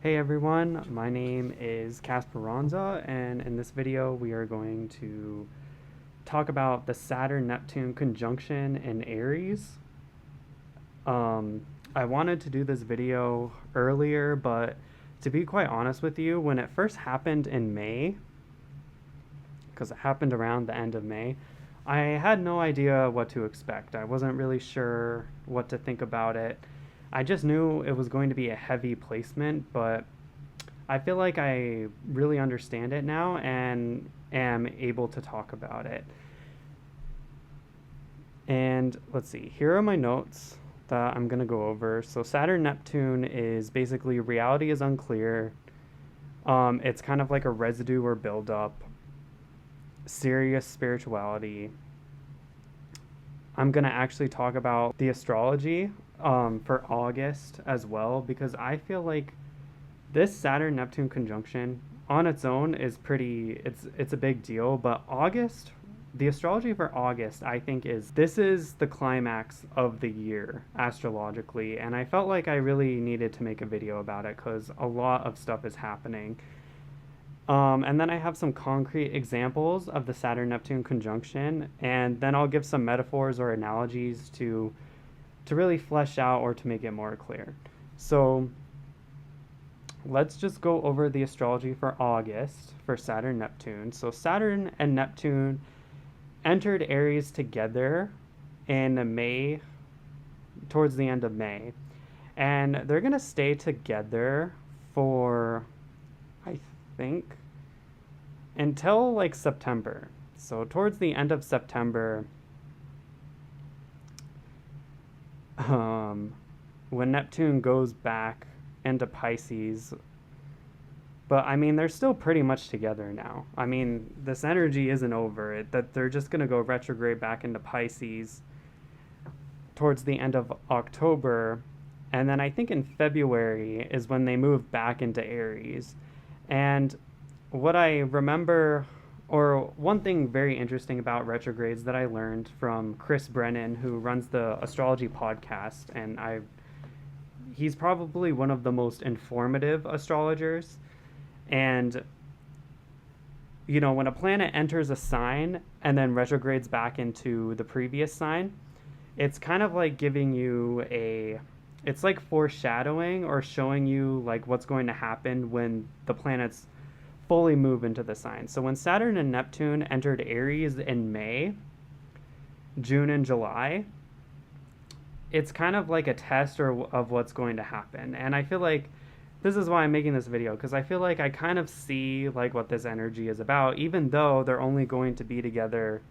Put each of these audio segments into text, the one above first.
Hey everyone, my name is Kasperanza, and in this video we are going to talk about the Saturn-Neptune conjunction in Aries. Um, I wanted to do this video earlier, but to be quite honest with you, when it first happened in May, because it happened around the end of May, I had no idea what to expect. I wasn't really sure what to think about it. I just knew it was going to be a heavy placement, but I feel like I really understand it now and am able to talk about it. And let's see, here are my notes that I'm going to go over. So, Saturn Neptune is basically reality is unclear. It's kind of like a residue or buildup, serious spirituality. I'm going to actually talk about the astrology for August as well, because I feel like this Saturn Neptune conjunction on its own is it's a big deal, but August, the astrology for August, I think is the climax of the year astrologically, and I felt like I really needed to make a video about it cuz a lot of stuff is happening. And then I have some concrete examples of the Saturn Neptune conjunction, and then I'll give some metaphors or analogies to really flesh out or to make it more clear. So, let's just go over the astrology for August for Saturn Neptune. So Saturn and Neptune entered Aries together in May, towards the end of May. And they're going to stay together for, I think, until like September. So towards the end of September, when Neptune goes back into Pisces. But I mean, they're still pretty much together now. I mean, this energy isn't over. That they're just going to go retrograde back into Pisces towards the end of October. And then I think in February is when they move back into Aries. And what I remember, or one thing very interesting about retrogrades that I learned from Chris Brennan, who runs the astrology podcast, and he's probably one of the most informative astrologers. And, you know, when a planet enters a sign and then retrogrades back into the previous sign, it's kind of like giving you it's like foreshadowing or showing you like what's going to happen when the planets fully move into the sign. So when Saturn and Neptune entered Aries in May, June, and July, it's kind of like a test of what's going to happen. And I feel like this is why I'm making this video, because I feel like I kind of see like what this energy is about, even though they're only going to be together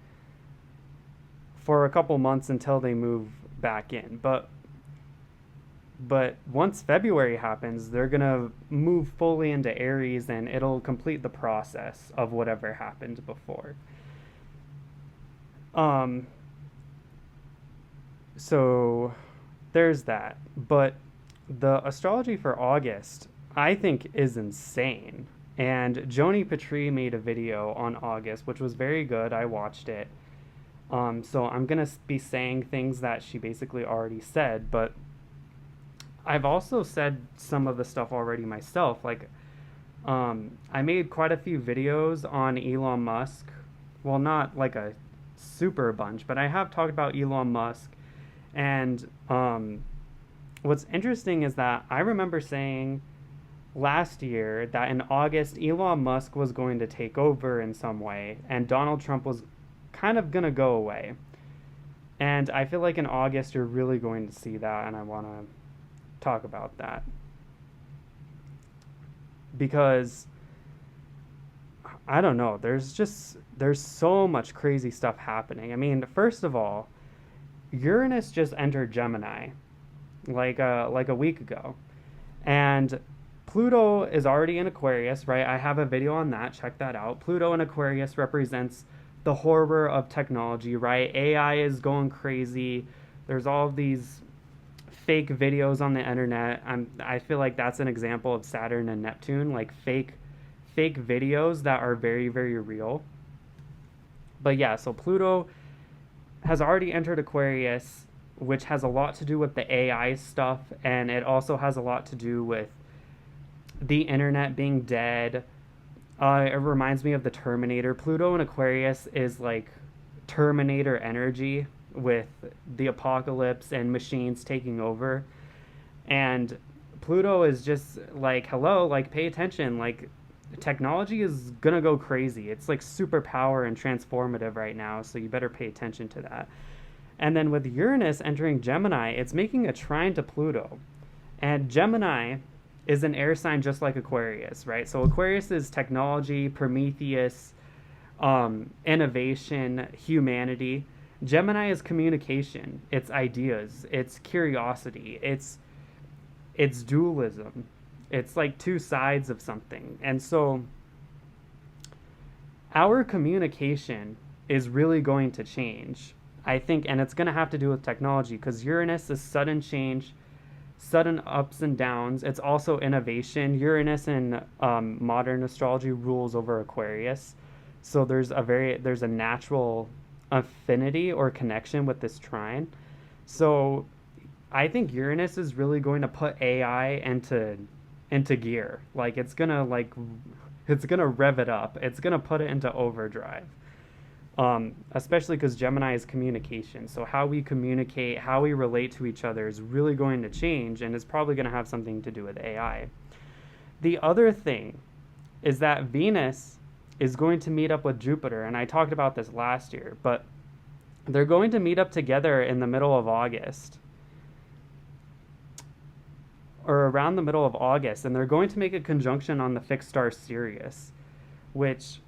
for a couple months until they move back in. But once February happens, they're gonna move fully into Aries, and it'll complete the process of whatever happened before. Um, so there's that. But the astrology for August, I think, is insane. And Joni Petrie made a video on August, which was very good. I watched it. So I'm going to be saying things that she basically already said, but I've also said some of the stuff already myself. Like, I made quite a few videos on Elon Musk. Well, not like a super bunch, but I have talked about Elon Musk. And what's interesting is that I remember saying last year that in August, Elon Musk was going to take over in some way, and Donald Trump was kind of going to go away. And I feel like in August, you're really going to see that, and I want to talk about that. Because, I don't know, there's so much crazy stuff happening. I mean, first of all, Uranus just entered Gemini like a week ago. And Pluto is already in Aquarius, right? I have a video on that. Check that out. Pluto in Aquarius represents the horror of technology, right? AI is going crazy. There's all of these fake videos on the internet. I feel like that's an example of Saturn and Neptune, like fake videos that are very, very real. But yeah, so Pluto has already entered Aquarius, which has a lot to do with the AI stuff, and it also has a lot to do with the internet being dead. It reminds me of the Terminator. Pluto in Aquarius is like Terminator energy with the apocalypse and machines taking over. And Pluto is just like, hello, like, pay attention. Like, technology is gonna go crazy. It's like superpower and transformative right now, so you better pay attention to that. And then with Uranus entering Gemini, it's making a trine to Pluto. And Gemini is an air sign just like Aquarius, right? So Aquarius is technology, Prometheus, innovation, humanity. Gemini is communication, it's ideas, it's curiosity, it's dualism. It's like two sides of something. And so our communication is really going to change, I think, and it's going to have to do with technology because Uranus is sudden change, sudden ups and downs. It's also innovation. Uranus in modern astrology rules over Aquarius. So there's a natural affinity or connection with this trine. So I think Uranus is really going to put AI into gear. Like it's gonna rev it up. It's gonna put it into overdrive. Especially because Gemini is communication. So how we communicate, how we relate to each other is really going to change, and it's probably going to have something to do with AI. The other thing is that Venus is going to meet up with Jupiter, and I talked about this last year, but they're going to meet up together in the middle of August, or around the middle of August, and they're going to make a conjunction on the fixed star Sirius, which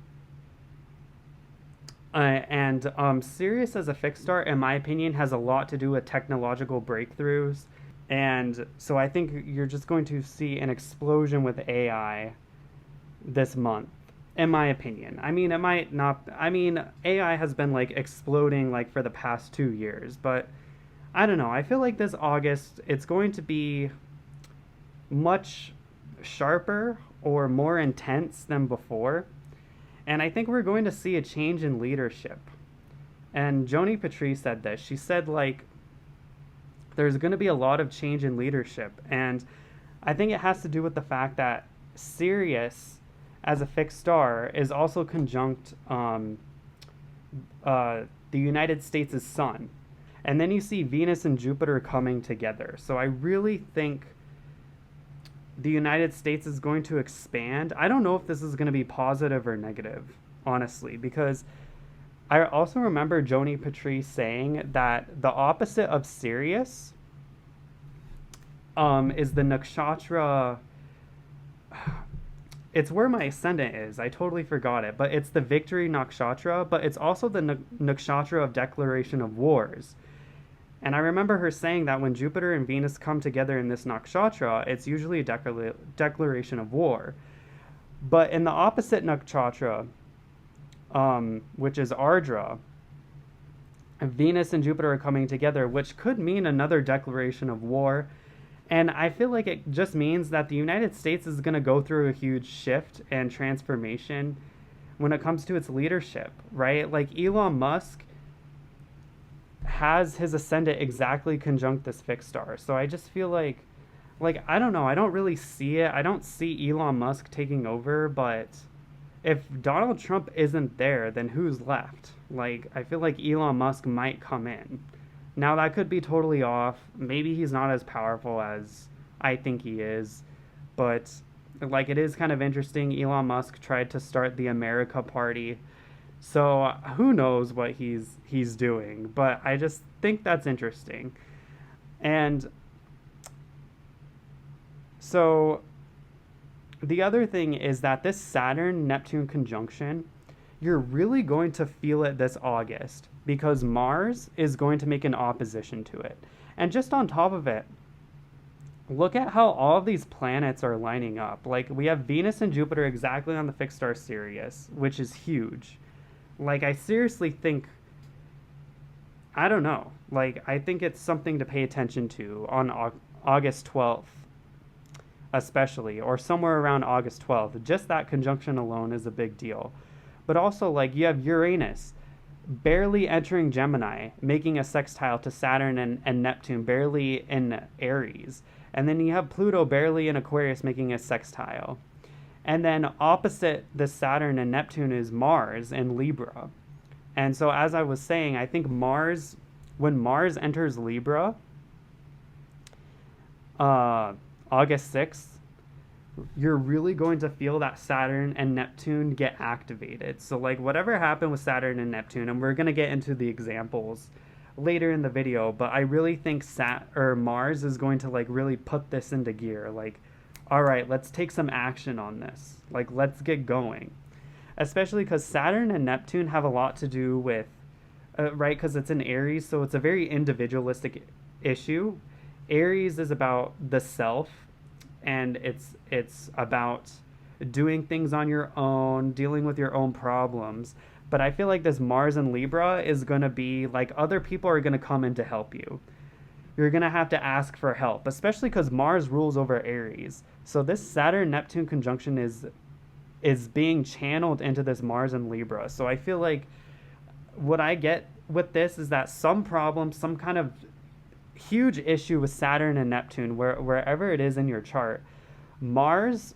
Sirius as a fixed star, in my opinion, has a lot to do with technological breakthroughs. And so I think you're just going to see an explosion with AI this month, in my opinion. I mean, it might not, I mean, AI has been like exploding like for the past 2 years, but I don't know. I feel like this August, it's going to be much sharper or more intense than before. And I think we're going to see a change in leadership. And Joni Petrie said this. She said, like, there's going to be a lot of change in leadership. And I think it has to do with the fact that Sirius, as a fixed star, is also conjunct the United States' sun. And then you see Venus and Jupiter coming together. So I really think the United States is going to expand. I don't know if this is going to be positive or negative, honestly, because I also remember Joni Petrie saying that the opposite of Sirius is the nakshatra. It's where my ascendant is. I totally forgot it, but it's the victory nakshatra, but it's also the nakshatra of declaration of wars. And I remember her saying that when Jupiter and Venus come together in this nakshatra, it's usually a declaration of war. But in the opposite nakshatra, which is Ardra, Venus and Jupiter are coming together, which could mean another declaration of war. And I feel like it just means that the United States is going to go through a huge shift and transformation when it comes to its leadership, right? Like Elon Musk has his ascendant exactly conjunct this fixed star. So I just feel like I don't know, I don't really see it. I don't see Elon Musk taking over, but if Donald Trump isn't there, then who's left? Like, I feel like Elon Musk might come in. Now that could be totally off. Maybe he's not as powerful as I think he is, but like it is kind of interesting. Elon Musk tried to start the America Party. So who knows what he's doing, but I just think that's interesting. And so the other thing is that this Saturn-Neptune conjunction, you're really going to feel it this August because Mars is going to make an opposition to it. And just on top of it, look at how all of these planets are lining up. Like we have Venus and Jupiter exactly on the fixed star Sirius, which is huge. Like, I seriously think, I don't know, like, I think it's something to pay attention to on August 12th, especially, or somewhere around August 12th. Just that conjunction alone is a big deal. But also, like, you have Uranus barely entering Gemini, making a sextile to Saturn and Neptune, barely in Aries. And then you have Pluto barely in Aquarius making a sextile. And then opposite the Saturn and Neptune is Mars in Libra. And so, as I was saying, I think Mars, when Mars enters Libra, August 6th, you're really going to feel that Saturn and Neptune get activated. So, like, whatever happened with Saturn and Neptune, and we're going to get into the examples later in the video, but I really think Mars is going to, like, really put this into gear. Like, all right, let's take some action on this. Like, let's get going. Especially because Saturn and Neptune have a lot to do with, right, because it's in Aries, so it's a very individualistic issue. Aries is about the self, and it's about doing things on your own, dealing with your own problems. But I feel like this Mars in Libra is going to be like other people are going to come in to help you. You're going to have to ask for help, especially because Mars rules over Aries. So this Saturn-Neptune conjunction is being channeled into this Mars in Libra. So I feel like what I get with this is that some problem, some kind of huge issue with Saturn and Neptune, wherever it is in your chart, Mars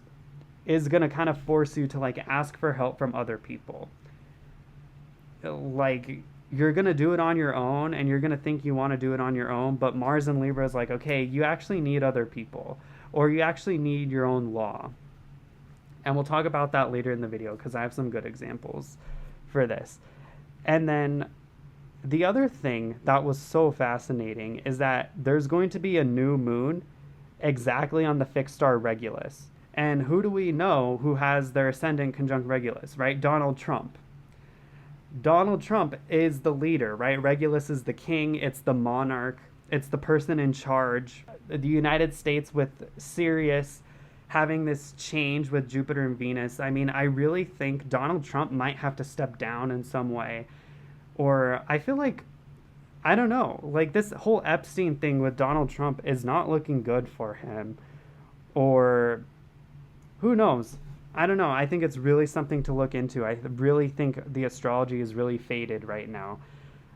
is going to kind of force you to like ask for help from other people. Like, you're going to do it on your own, and you're going to think you want to do it on your own, but Mars in Libra is like, okay, you actually need other people, or you actually need your own law. And we'll talk about that later in the video, because I have some good examples for this. And then the other thing that was so fascinating is that there's going to be a new moon exactly on the fixed star Regulus. And who do we know who has their ascendant conjunct Regulus, right? Donald Trump. Donald Trump is the leader, right? Regulus is the king, it's the monarch, it's the person in charge. The United States with Sirius having this change with Jupiter and Venus. I mean, I really think Donald Trump might have to step down in some way. Or I feel like, I don't know, like this whole Epstein thing with Donald Trump is not looking good for him. Or who knows? I don't know. I think it's really something to look into. I really think the astrology is really faded right now.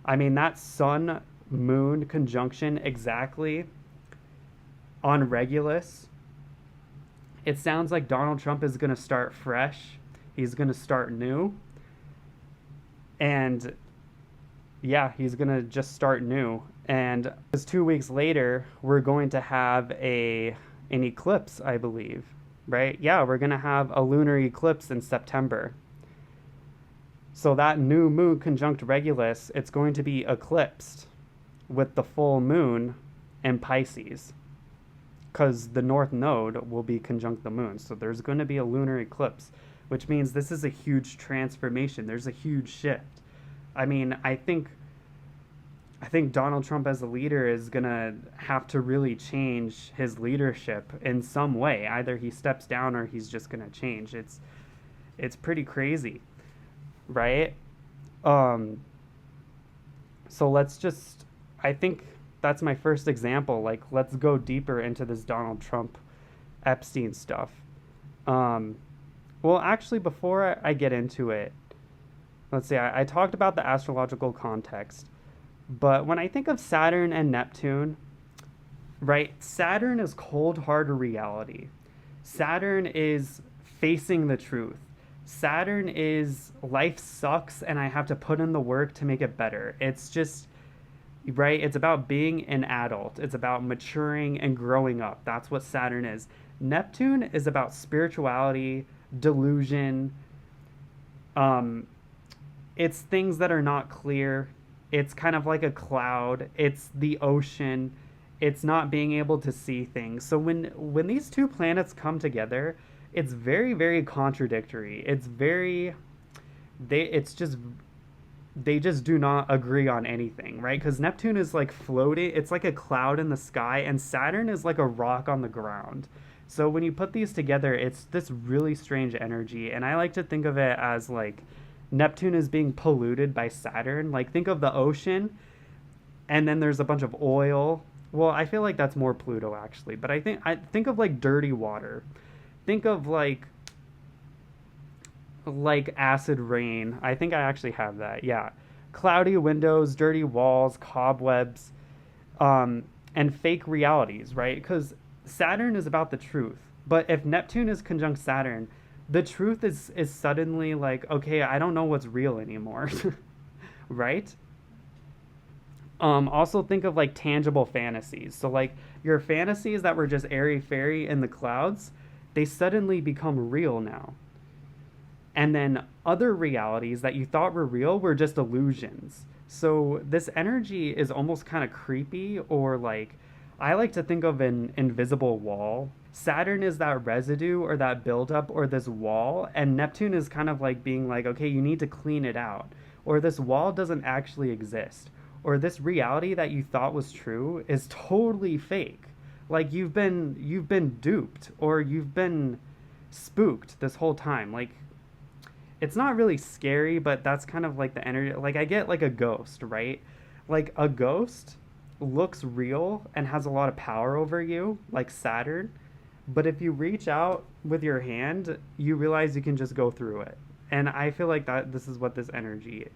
I mean, that sun-moon conjunction exactly on Regulus, it sounds like Donald Trump is going to start fresh. He's going to start new. And yeah, he's going to just start new. And 2 weeks later, we're going to have an eclipse, I believe. Right? Yeah, we're going to have a lunar eclipse in September. So that new moon conjunct Regulus, it's going to be eclipsed with the full moon in Pisces. Because the North Node will be conjunct the moon. So there's going to be a lunar eclipse, which means this is a huge transformation. There's a huge shift. I mean, I think Donald Trump as a leader is going to have to really change his leadership in some way. Either he steps down or he's just going to change. It's pretty crazy, right? So I think that's my first example. Like, let's go deeper into this Donald Trump Epstein stuff. Well, actually, before I get into it, let's see, I talked about the astrological context. But when I think of Saturn and Neptune, right, Saturn is cold, hard reality. Saturn is facing the truth. Saturn is life sucks and I have to put in the work to make it better. It's just, right, it's about being an adult. It's about maturing and growing up. That's what Saturn is. Neptune is about spirituality, delusion. It's things that are not clear. It's kind of like a cloud. It's the ocean. It's not being able to see things. So when these two planets come together, it's very, very contradictory. They just do not agree on anything, right? Because Neptune is like floating. It's like a cloud in the sky, and Saturn is like a rock on the ground. So when you put these together, it's this really strange energy. And I like to think of it as like Neptune is being polluted by Saturn. Like, think of the ocean, and then there's a bunch of oil. Well, I feel like that's more Pluto, actually. But I think of like dirty water. Think of like acid rain. I think I actually have that. Yeah. Cloudy windows, dirty walls, cobwebs, and fake realities, right? Because Saturn is about the truth. But if Neptune is conjunct Saturn, the truth is suddenly like, okay, I don't know what's real anymore. Right? Also think of like tangible fantasies. So like your fantasies that were just airy fairy in the clouds, they suddenly become real now. And then other realities that you thought were real were just illusions. So this energy is almost kind of creepy, or like I like to think of an invisible wall. Saturn is that residue or that buildup or this wall, and Neptune is kind of like being like, okay, you need to clean it out, or this wall doesn't actually exist, or this reality that you thought was true is totally fake. Like you've been duped, or you've been spooked this whole time. Like it's not really scary, but that's kind of like the energy. Like I get like a ghost, right? Like a ghost looks real and has a lot of power over you, like Saturn. But if you reach out with your hand, you realize you can just go through it. And I feel like that this is what this energy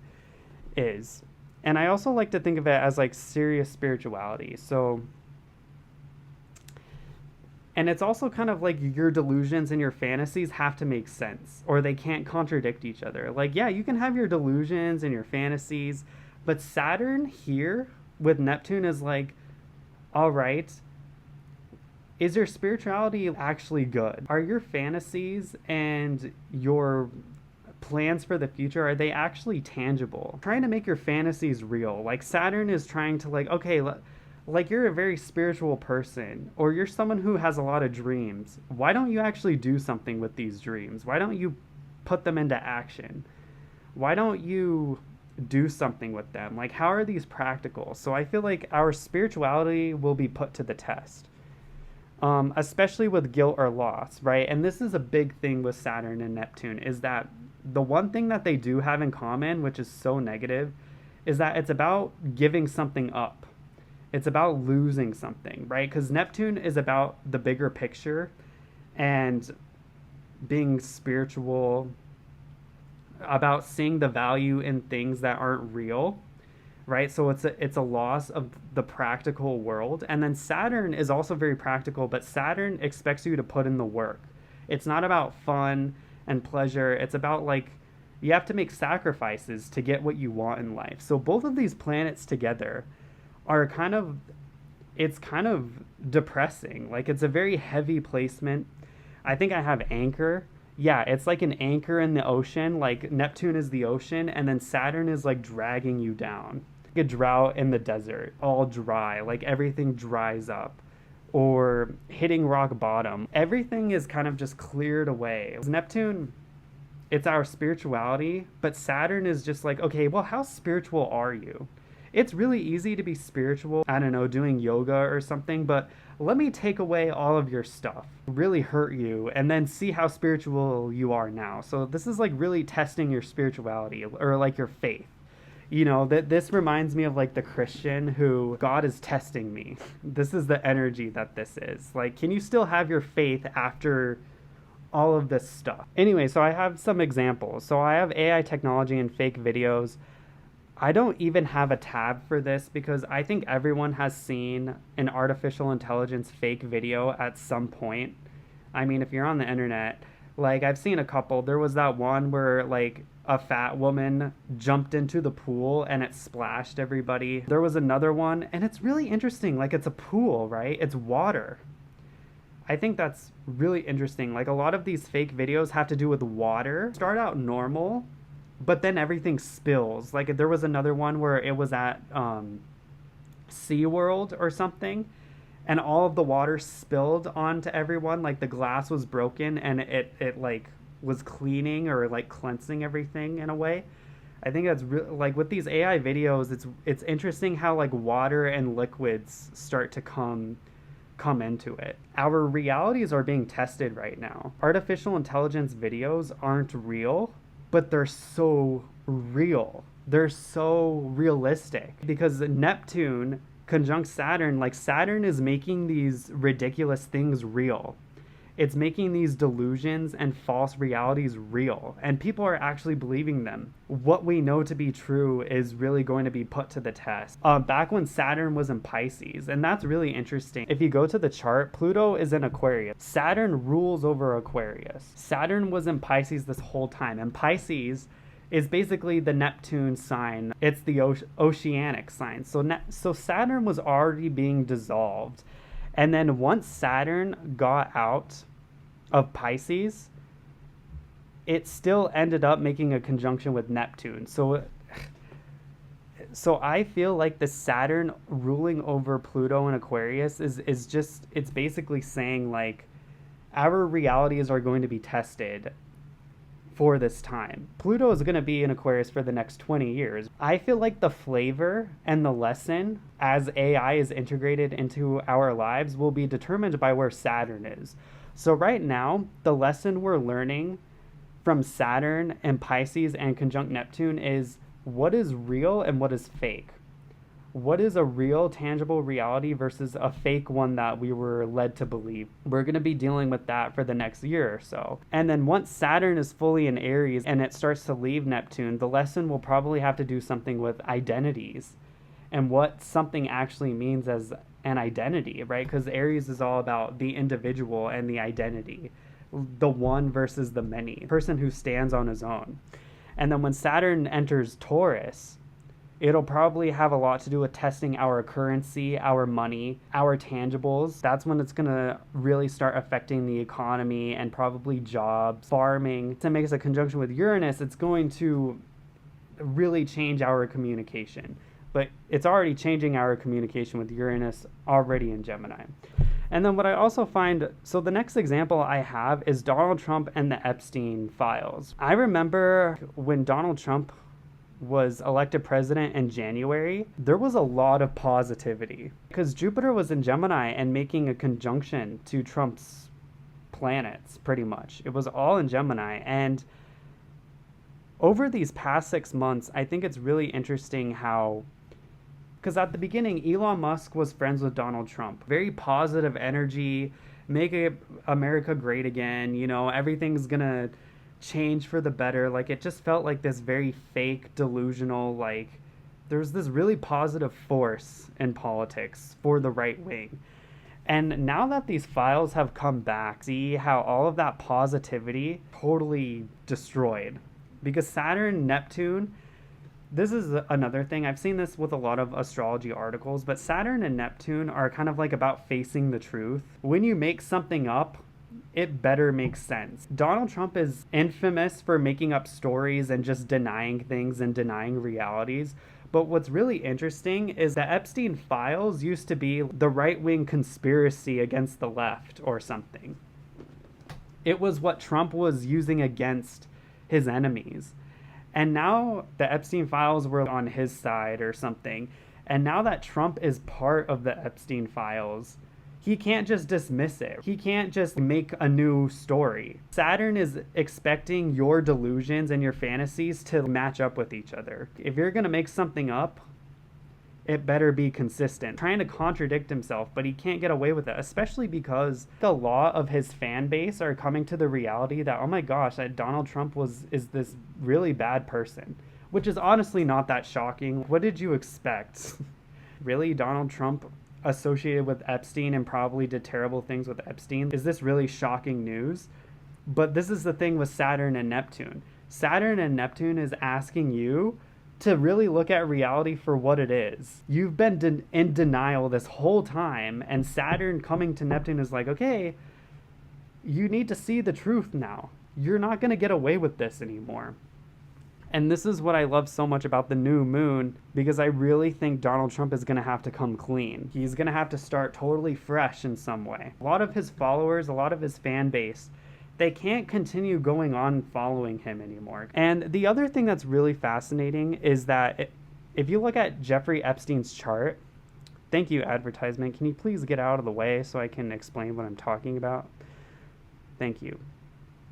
is. And I also like to think of it as like serious spirituality. So, and it's also kind of like your delusions and your fantasies have to make sense, or they can't contradict each other. Like, yeah, you can have your delusions and your fantasies, but Saturn here with Neptune is like, all right, is your spirituality actually good? Are your fantasies and your plans for the future, are they actually tangible? Trying to make your fantasies real. Like Saturn is trying to like, okay, like you're a very spiritual person, or you're someone who has a lot of dreams. Why don't you actually do something with these dreams? Why don't you put them into action? Why don't you do something with them? Like, how are these practical? So I feel like our spirituality will be put to the test, especially with guilt or loss, right? And this is a big thing with Saturn and Neptune, is that the one thing that they do have in common, which is so negative, is that it's about giving something up. It's about losing something, right? Because Neptune is about the bigger picture and being spiritual, about seeing the value in things that aren't real, right? So it's a loss of the practical world. And then Saturn is also very practical, but Saturn expects you to put in the work. It's not about fun and pleasure. It's about like you have to make sacrifices to get what you want in life. So both of these planets together are kind of, it's kind of depressing. Like it's a very heavy placement. I think I have anchor. Yeah, it's like an anchor in the ocean. Like Neptune is the ocean, and then Saturn is like dragging you down. Like a drought in the desert, all dry, like everything dries up, or hitting rock bottom. Everything is kind of just cleared away. Neptune, it's our spirituality, but Saturn is just like, okay, well, how spiritual are you? It's really easy to be spiritual, I don't know, doing yoga or something, but let me take away all of your stuff, really hurt you, and then see how spiritual you are now. So this is like really testing your spirituality, or like your faith. You know, that this reminds me of like the Christian who, God is testing me. This is the energy that this is. Like, can you still have your faith after all of this stuff? Anyway, so I have some examples. So I have AI technology and fake videos. I don't even have a tab for this because I think everyone has seen an artificial intelligence fake video at some point. I mean, if you're on the internet, like I've seen a couple. There was that one where like a fat woman jumped into the pool and it splashed everybody. There was another one, and it's really interesting. Like it's a pool, right? It's water. I think that's really interesting. Like a lot of these fake videos have to do with water. Start out normal, but then everything spills. Like there was another one where it was at SeaWorld or something, and all of the water spilled onto everyone. Like the glass was broken, and it like was cleaning or like cleansing everything in a way. I think that's like with these AI videos, it's interesting how like water and liquids start to come into it. Our realities are being tested right now. Artificial intelligence videos aren't real, but they're so real. They're so realistic because Neptune conjunct Saturn, like Saturn is making these ridiculous things real. It's making these delusions and false realities real, and people are actually believing them. What we know to be true is really going to be put to the test. Back when Saturn was in Pisces, and that's really interesting. If you go to the chart, Pluto is in Aquarius. Saturn rules over Aquarius. Saturn was in Pisces this whole time, and Pisces is basically the Neptune sign. It's the oceanic sign. So Saturn was already being dissolved. And then once Saturn got out of Pisces, it still ended up making a conjunction with Neptune. So I feel like the Saturn ruling over Pluto and Aquarius is just, it's basically saying like our realities are going to be tested for this time. Pluto is going to be in Aquarius for the next 20 years. I feel like the flavor and the lesson as AI is integrated into our lives will be determined by where Saturn is. So right now, the lesson we're learning from Saturn and Pisces and conjunct Neptune is what is real and what is fake. What is a real, tangible reality versus a fake one that we were led to believe? We're going to be dealing with that for the next year or so. And then once Saturn is fully in Aries and it starts to leave Neptune, the lesson will probably have to do something with identities and what something actually means as an identity, right? Because Aries is all about the individual and the identity, the one versus the many, the person who stands on his own. And then when Saturn enters Taurus, it'll probably have a lot to do with testing our currency, our money, our tangibles. That's when it's going to really start affecting the economy and probably jobs, farming. To make us a conjunction with Uranus, it's going to really change our communication. But it's already changing our communication with Uranus already in Gemini. And then what I also find, so the next example I have is Donald Trump and the Epstein files. I remember when Donald Trump was elected president in January, there was a lot of positivity because Jupiter was in Gemini and making a conjunction to Trump's planets, pretty much. It was all in Gemini. And over these past 6 months, I think it's really interesting how, because at the beginning, Elon Musk was friends with Donald Trump. Very positive energy, make America great again, you know, everything's gonna change for the better. Like, it just felt like this very fake, delusional, like there's this really positive force in politics for the right wing. And now that these files have come back, see how all of that positivity totally destroyed. Because Saturn, Neptune, this is another thing. I've seen this with a lot of astrology articles, but Saturn and Neptune are kind of like about facing the truth. When you make something up, it better make sense. Donald Trump is infamous for making up stories and just denying things and denying realities. But what's really interesting is the Epstein files used to be the right-wing conspiracy against the left or something. It was what Trump was using against his enemies. And now the Epstein files were on his side or something. And now that Trump is part of the Epstein files, he can't just dismiss it. He can't just make a new story. Saturn is expecting your delusions and your fantasies to match up with each other. If you're going to make something up, it better be consistent. Trying to contradict himself, but he can't get away with it, especially because the law of his fan base are coming to the reality that, oh my gosh, that Donald Trump is this really bad person, which is honestly not that shocking. What did you expect? Really, Donald Trump associated with Epstein and probably did terrible things with Epstein? Is this really shocking news? But this is the thing with Saturn and Neptune. Saturn and Neptune is asking you to really look at reality for what it is. You've been in denial this whole time, and Saturn coming to Neptune is like, okay, you need to see the truth now. You're not going to get away with this anymore. And this is what I love so much about the new moon, because I really think Donald Trump is going to have to come clean. He's going to have to start totally fresh in some way. A lot of his followers, a lot of his fan base, they can't continue going on following him anymore. And the other thing that's really fascinating is that if you look at Jeffrey Epstein's chart, thank you, advertisement, can you please get out of the way so I can explain what I'm talking about? Thank you.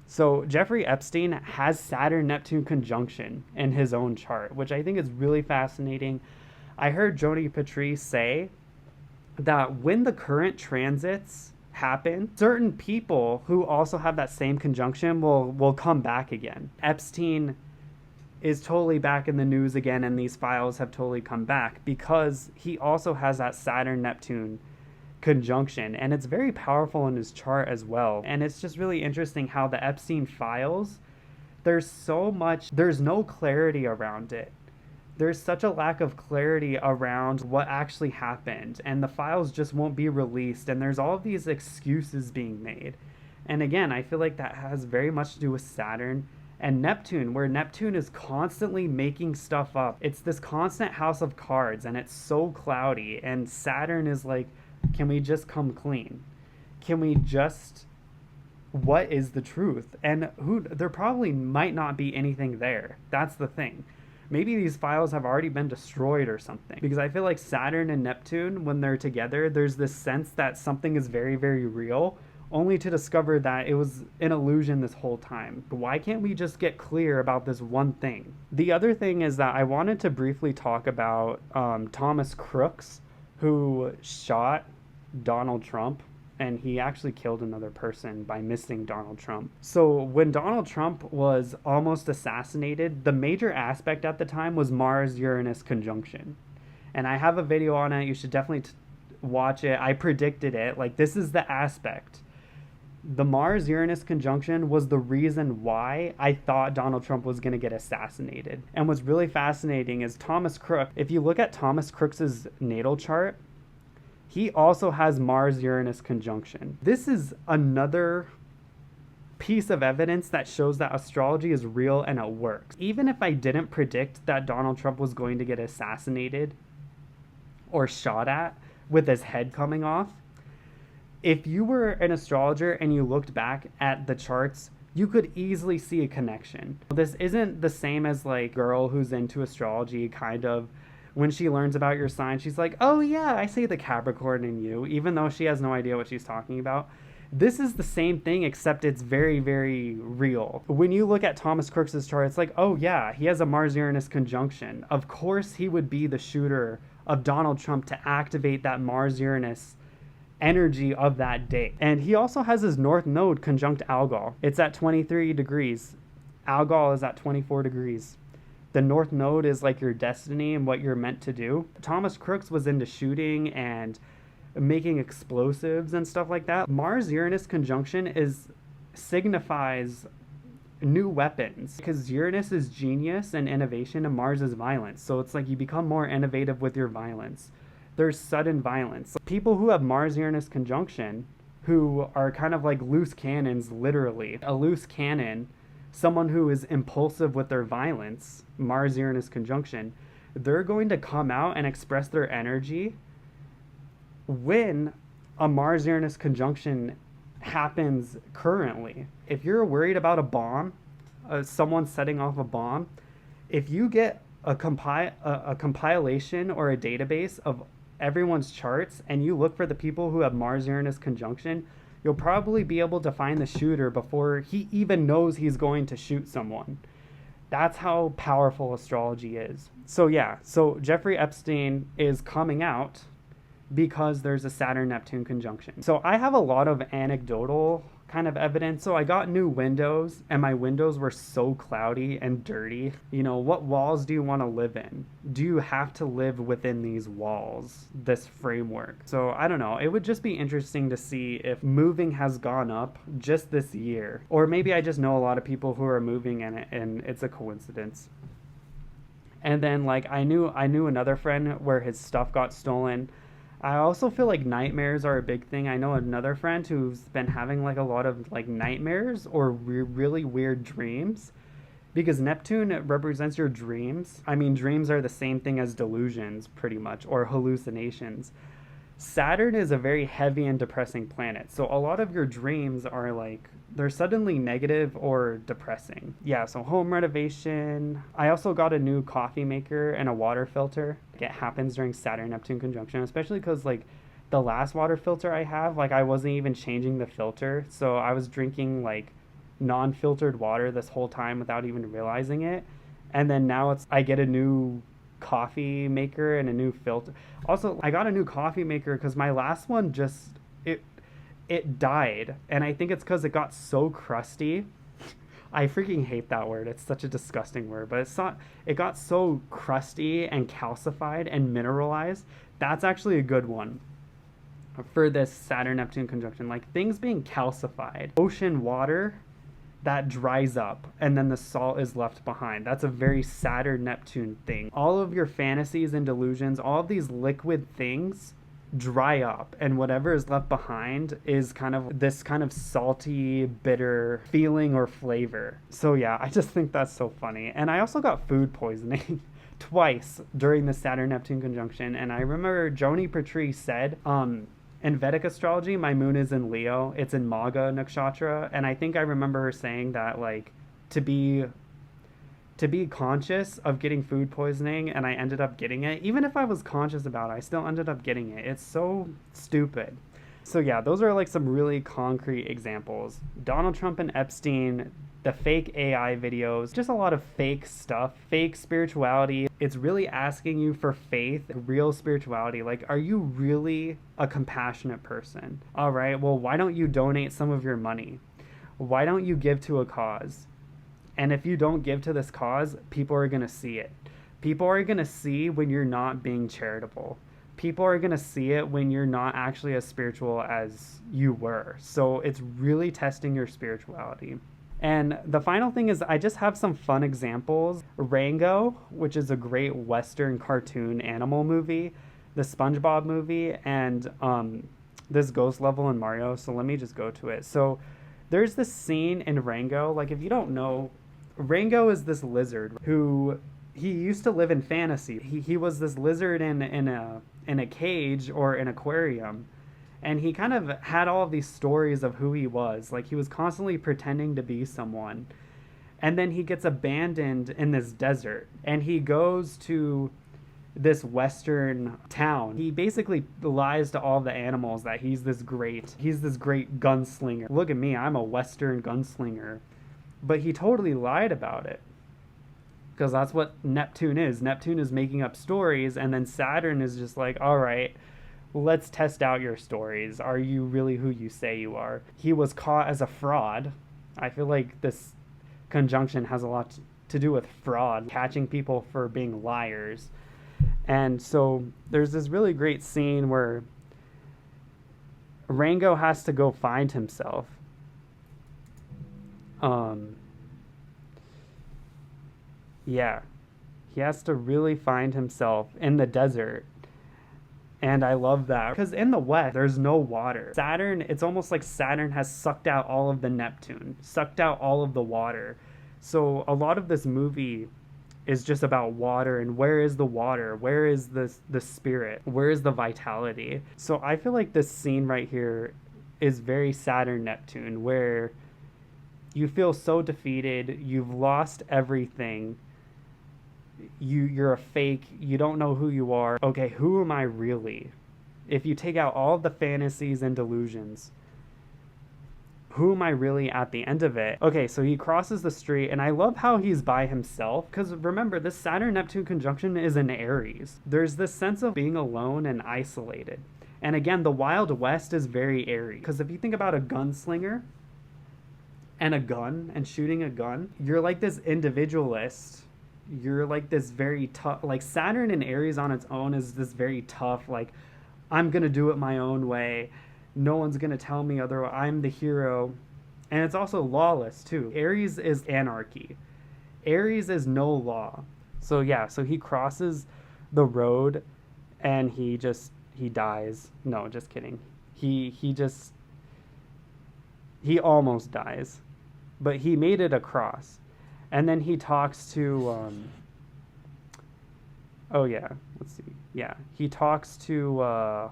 So Jeffrey Epstein has Saturn-Neptune conjunction in his own chart, which I think is really fascinating. I heard Joni Patrice say that when the current transits happen, certain people who also have that same conjunction will come back again. Epstein is totally back in the news again, and these files have totally come back because he also has that Saturn-Neptune conjunction, and it's very powerful in his chart as well. And it's just really interesting how the Epstein files, there's no clarity around it. There's such a lack of clarity around what actually happened, and the files just won't be released, and there's all of these excuses being made. And again, I feel like that has very much to do with Saturn and Neptune, where Neptune is constantly making stuff up. It's this constant house of cards, and it's so cloudy, and Saturn is like, can we just come clean? Can we just, what is the truth? And there probably might not be anything there. That's the thing. Maybe these files have already been destroyed or something. Because I feel like Saturn and Neptune, when they're together, there's this sense that something is very, very real, only to discover that it was an illusion this whole time. But why can't we just get clear about this one thing? The other thing is that I wanted to briefly talk about Thomas Crooks, who shot Donald Trump, and he actually killed another person by missing Donald Trump. So when Donald Trump was almost assassinated, the major aspect at the time was Mars-Uranus conjunction. And I have a video on it. You should definitely watch it. I predicted it. Like, this is the aspect. The Mars-Uranus conjunction was the reason why I thought Donald Trump was going to get assassinated. And what's really fascinating is Thomas Crooks. If you look at Thomas Crooks's natal chart, he also has Mars-Uranus conjunction. This is another piece of evidence that shows that astrology is real and it works. Even if I didn't predict that Donald Trump was going to get assassinated or shot at with his head coming off, if you were an astrologer and you looked back at the charts, you could easily see a connection. This isn't the same as like a girl who's into astrology kind of, when she learns about your sign, she's like, oh yeah, I see the Capricorn in you, even though she has no idea what she's talking about. This is the same thing, except it's very, very real. When you look at Thomas Crooks's chart, it's like, oh yeah, he has a Mars-Uranus conjunction. Of course he would be the shooter of Donald Trump to activate that Mars-Uranus energy of that day. And he also has his North Node conjunct Algol. It's at 23 degrees. Algol is at 24 degrees. The North Node is like your destiny and what you're meant to do. Thomas Crooks was into shooting and making explosives and stuff like that. Mars-Uranus conjunction signifies new weapons, because Uranus is genius and innovation and Mars is violence. So it's like you become more innovative with your violence. There's sudden violence. People who have Mars-Uranus conjunction, who are kind of like loose cannons, literally. A loose cannon, someone who is impulsive with their violence, Mars-Uranus conjunction, they're going to come out and express their energy when a Mars-Uranus conjunction happens currently. If you're worried about a bomb, someone setting off a bomb, if you get a compilation or a database of everyone's charts and you look for the people who have Mars-Uranus conjunction, you'll probably be able to find the shooter before he even knows he's going to shoot someone. That's how powerful astrology is. So yeah, so Jeffrey Epstein is coming out because there's a Saturn-Neptune conjunction. So I have a lot of anecdotal kind of evidence. So I got new windows, and my windows were so cloudy and dirty. You know, what walls do you want to live in? Do you have to live within these walls, this framework? So I don't know. It would just be interesting to see if moving has gone up just this year. Or maybe I just know a lot of people who are moving in it, and it's a coincidence. And then like I knew another friend where his stuff got stolen. I also feel like nightmares are a big thing. I know another friend who's been having like a lot of like nightmares or really weird dreams, because Neptune represents your dreams. I mean, dreams are the same thing as delusions pretty much, or hallucinations. Saturn is a very heavy and depressing planet. So a lot of your dreams are like, they're suddenly negative or depressing. Yeah, so home renovation. I also got a new coffee maker and a water filter. It happens during Saturn-Neptune conjunction, especially because like the last water filter I have, like I wasn't even changing the filter. So I was drinking like non-filtered water this whole time without even realizing it. And then now I get a new coffee maker and a new filter. Also, I got a new coffee maker because my last one it died. And I think it's because it got so crusty. I freaking hate that word. It's such a disgusting word, but it got so crusty and calcified and mineralized. That's actually a good one for this Saturn-Neptune conjunction. Like things being calcified. Ocean water that dries up and then the salt is left behind. That's a very Saturn-Neptune thing. All of your fantasies and delusions, all of these liquid things dry up, and whatever is left behind is kind of this kind of salty, bitter feeling or flavor. So yeah, I just think that's so funny. And I also got food poisoning twice during the Saturn-Neptune conjunction, and I remember Joni Patri said, in Vedic astrology, my moon is in Leo. It's in Magha Nakshatra, and I think I remember her saying that, like, to be conscious of getting food poisoning, and I ended up getting it. Even if I was conscious about it, I still ended up getting it. It's so stupid. So yeah, those are like some really concrete examples. Donald Trump and Epstein, the fake AI videos, just a lot of fake stuff, fake spirituality. It's really asking you for faith, real spirituality. Like, are you really a compassionate person? All right, well, why don't you donate some of your money? Why don't you give to a cause? And if you don't give to this cause, people are going to see it. People are going to see when you're not being charitable. People are going to see it when you're not actually as spiritual as you were. So it's really testing your spirituality. And the final thing is I just have some fun examples. Rango, which is a great Western cartoon animal movie, the SpongeBob movie, and this ghost level in Mario. So let me just go to it. So there's this scene in Rango. Like, if you don't know, Rango is this lizard who he used to live in fantasy. He was this lizard in a cage or an aquarium. And he kind of had all of these stories of who he was. Like, he was constantly pretending to be someone. And then he gets abandoned in this desert. And he goes to this Western town. He basically lies to all the animals that he's this great gunslinger. Look at me, I'm a Western gunslinger. But he totally lied about it. Because that's what Neptune is. Neptune is making up stories, and then Saturn is just like, all right, let's test out your stories. Are you really who you say you are? He was caught as a fraud. I feel like this conjunction has a lot to do with fraud, catching people for being liars. And so there's this really great scene where Rango has to go find himself. Yeah, he has to really find himself in the desert. And I love that because in the West, there's no water. Saturn, it's almost like Saturn has sucked out all of the Neptune, sucked out all of the water. So a lot of this movie is just about water, and where is the water? Where is the spirit? Where is the vitality? So I feel like this scene right here is very Saturn-Neptune, where you feel so defeated, you've lost everything. You're a fake, you don't know who you are. Okay, who am I really? If you take out all the fantasies and delusions, who am I really at the end of it? Okay, so he crosses the street, and I love how he's by himself, because remember, this Saturn-Neptune conjunction is in Aries. There's this sense of being alone and isolated. And again, the Wild West is very Aries, because if you think about a gunslinger and a gun and shooting a gun, you're like this individualist. You're like this very tough, like Saturn in Aries on its own is this very tough, like, I'm going to do it my own way. No one's going to tell me otherwise. I'm the hero. And it's also lawless too. Aries is anarchy. Aries is no law. So yeah, so he crosses the road and he dies. No, just kidding. He almost dies. But he made it across. And then he talks to, oh yeah, let's see. Yeah, he talks to, I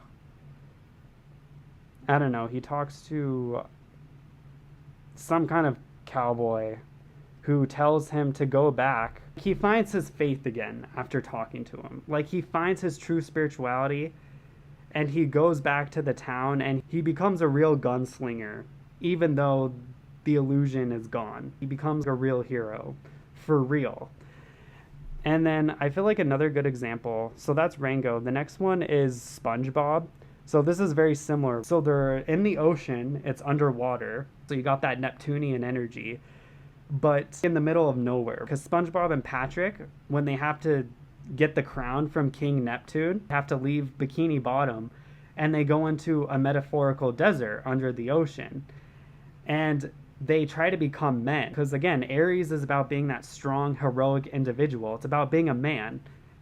don't know, he talks to some kind of cowboy who tells him to go back. He finds his faith again after talking to him. Like, he finds his true spirituality, and he goes back to the town, and he becomes a real gunslinger, even though the illusion is gone. He becomes a real hero, for real. And then I feel like another good example, so that's Rango. The next one is SpongeBob. So this is very similar. So they're in the ocean, it's underwater. So you got that Neptunian energy, but in the middle of nowhere. Because SpongeBob and Patrick, when they have to get the crown from King Neptune, have to leave Bikini Bottom, and they go into a metaphorical desert under the ocean. And they try to become men. Because again, Aries is about being that strong, heroic individual. It's about being a man.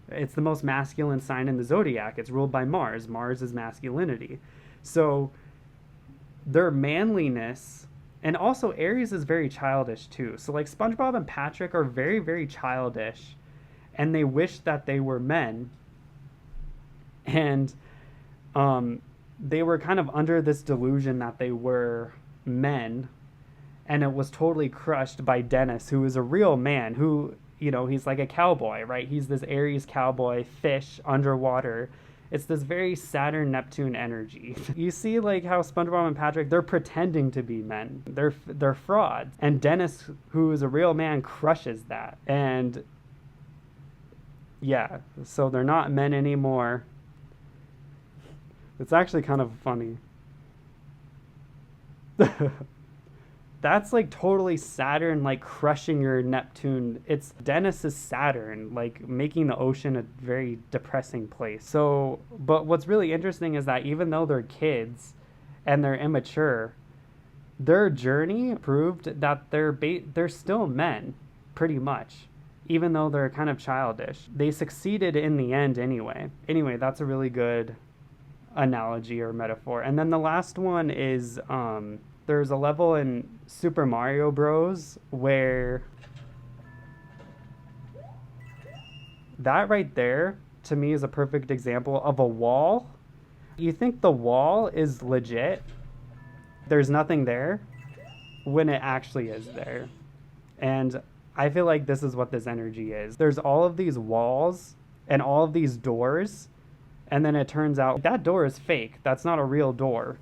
It's the most masculine sign in the zodiac. It's ruled by Mars. Mars is masculinity. So their manliness, and also Aries is very childish too. So like SpongeBob and Patrick are very, very childish, and they wish that they were men. And they were kind of under this delusion that they were men, and it was totally crushed by Dennis, who is a real man, who, you know, he's like a cowboy, right? He's this Aries cowboy, fish, underwater. It's this very Saturn-Neptune energy. You see like how SpongeBob and Patrick, they're pretending to be men. They're frauds. And Dennis, who is a real man, crushes that. And yeah, so they're not men anymore. It's actually kind of funny. That's like totally Saturn, like crushing your Neptune. It's Dennis's Saturn, like making the ocean a very depressing place. So, but what's really interesting is that even though they're kids and they're immature, their journey proved that they're still men, pretty much, even though they're kind of childish. They succeeded in the end anyway. Anyway, that's a really good analogy or metaphor. And then the last one is there's a level in Super Mario Bros. Where that right there to me is a perfect example of a wall. You think the wall is legit, there's nothing there, when it actually is there. And I feel like this is what this energy is. There's all of these walls and all of these doors, and then it turns out that door is fake. That's not a real door.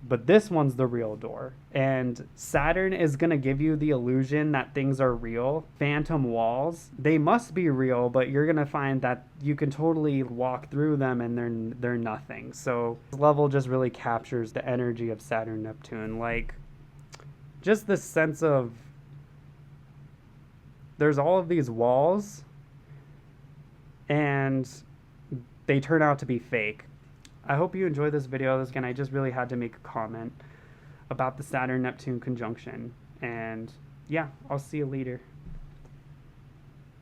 But this one's the real door. And Saturn is going to give you the illusion that things are real. Phantom walls, they must be real, but you're going to find that you can totally walk through them and they're nothing. So this level just really captures the energy of Saturn Neptune. Like, just this sense of there's all of these walls and they turn out to be fake. I hope you enjoyed this video. Again, I just really had to make a comment about the Saturn-Neptune conjunction. And yeah, I'll see you later.